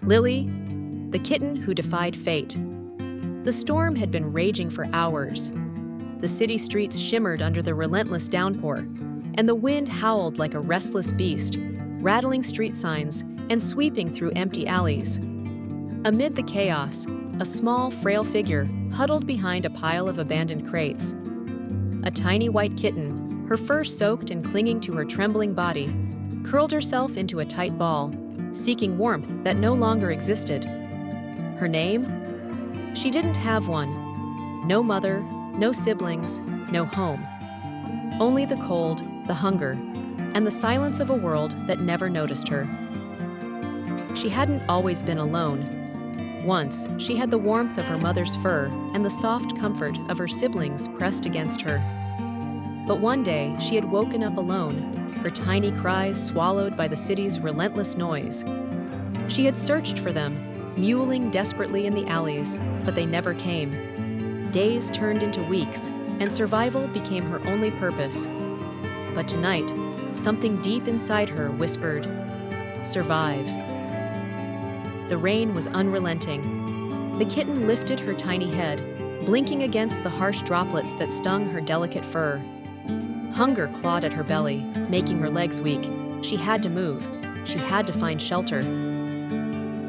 Lily, the kitten who defied fate. The storm had been raging for hours. The city streets shimmered under the relentless downpour, and the wind howled like a restless beast, rattling street signs and sweeping through empty alleys. Amid the chaos, a small, frail figure huddled behind a pile of abandoned crates. A tiny white kitten, her fur soaked and clinging to her trembling body, curled herself into a tight ball, seeking warmth that no longer existed. Her name? She didn't have one. No mother, no siblings, no home. Only the cold, the hunger, and the silence of a world that never noticed her. She hadn't always been alone. Once, she had the warmth of her mother's fur and the soft comfort of her siblings pressed against her. But one day, she had woken up alone, her tiny cries swallowed by the city's relentless noise. She had searched for them, mewling desperately in the alleys, but they never came. Days turned into weeks, and survival became her only purpose. But tonight, something deep inside her whispered, "Survive." The rain was unrelenting. The kitten lifted her tiny head, blinking against the harsh droplets that stung her delicate fur. Hunger clawed at her belly, making her legs weak. She had to move. She had to find shelter.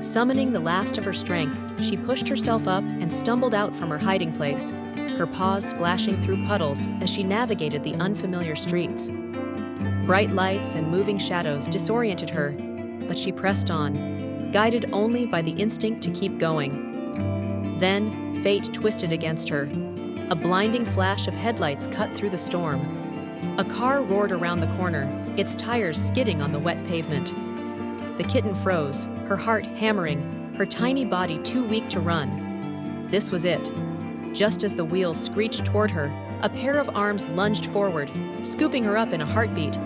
Summoning the last of her strength, she pushed herself up and stumbled out from her hiding place, her paws splashing through puddles as she navigated the unfamiliar streets. Bright lights and moving shadows disoriented her, but she pressed on, guided only by the instinct to keep going. Then, fate twisted against her. A blinding flash of headlights cut through the storm. A car roared around the corner, its tires skidding on the wet pavement. The kitten froze, her heart hammering, her tiny body too weak to run. This was it. Just as the wheels screeched toward her, a pair of arms lunged forward, scooping her up in a heartbeat.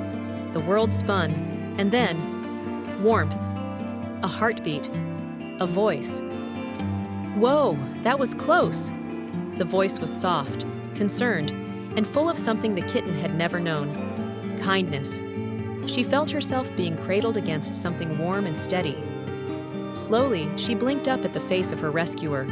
The world spun, and then, warmth. A heartbeat. A voice. Whoa, that was close! The voice was soft, concerned, and full of something the kitten had never known. Kindness. She felt herself being cradled against something warm and steady. Slowly, she blinked up at the face of her rescuer.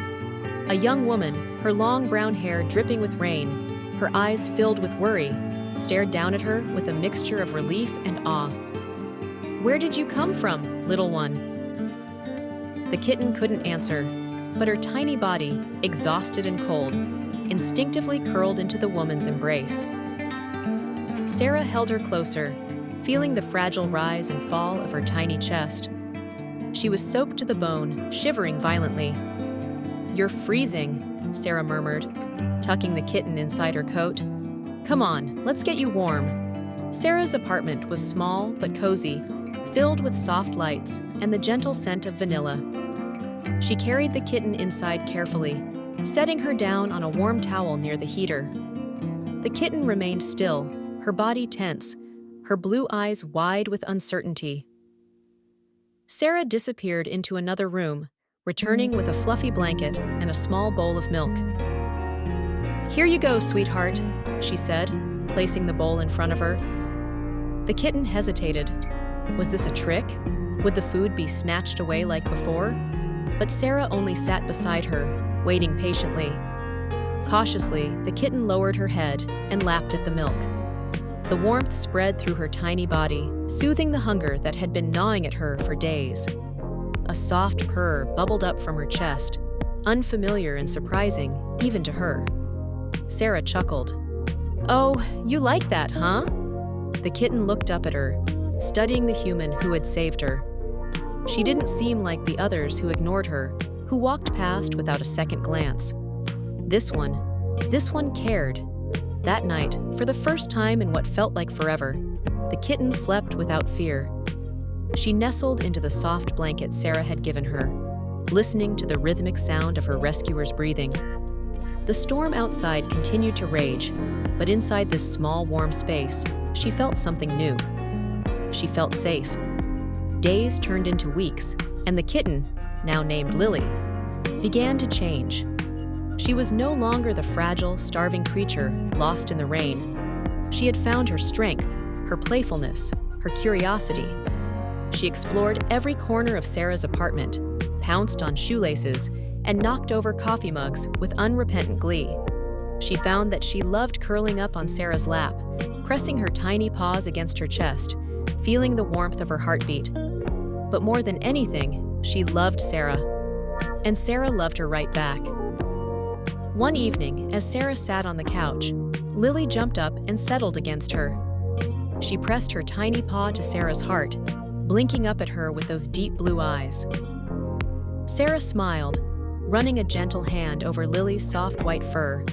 A young woman, her long brown hair dripping with rain, her eyes filled with worry, stared down at her with a mixture of relief and awe. "Where did you come from, little one?" The kitten couldn't answer, but her tiny body, exhausted and cold, instinctively curled into the woman's embrace. Sarah held her closer, feeling the fragile rise and fall of her tiny chest. She was soaked to the bone, shivering violently. "You're freezing," Sarah murmured, tucking the kitten inside her coat. "Come on, let's get you warm." Sarah's apartment was small but cozy, filled with soft lights and the gentle scent of vanilla. She carried the kitten inside carefully, setting her down on a warm towel near the heater. The kitten remained still, her body tense, her blue eyes wide with uncertainty. Sarah disappeared into another room, returning with a fluffy blanket and a small bowl of milk. "Here you go, sweetheart," she said, placing the bowl in front of her. The kitten hesitated. Was this a trick? Would the food be snatched away like before? But Sarah only sat beside her, waiting patiently. Cautiously, the kitten lowered her head and lapped at the milk. The warmth spread through her tiny body, soothing the hunger that had been gnawing at her for days. A soft purr bubbled up from her chest, unfamiliar and surprising, even to her. Sarah chuckled. "Oh, you like that, huh?" The kitten looked up at her, studying the human who had saved her. She didn't seem like the others who ignored her, who walked past without a second glance. This one cared. That night, for the first time in what felt like forever, the kitten slept without fear. She nestled into the soft blanket Sarah had given her, listening to the rhythmic sound of her rescuer's breathing. The storm outside continued to rage, but inside this small, warm space, she felt something new. She felt safe. Days turned into weeks, and the kitten, now named Lily, began to change. She was no longer the fragile, starving creature lost in the rain. She had found her strength, her playfulness, her curiosity. She explored every corner of Sarah's apartment, pounced on shoelaces, and knocked over coffee mugs with unrepentant glee. She found that she loved curling up on Sarah's lap, pressing her tiny paws against her chest, feeling the warmth of her heartbeat. But more than anything, she loved Sarah. And Sarah loved her right back. One evening, as Sarah sat on the couch, Lily jumped up and settled against her. She pressed her tiny paw to Sarah's heart, blinking up at her with those deep blue eyes. Sarah smiled, running a gentle hand over Lily's soft white fur.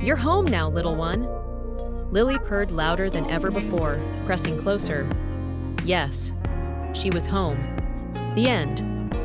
"You're home now, little one." Lily purred louder than ever before, pressing closer. Yes, she was home. The end.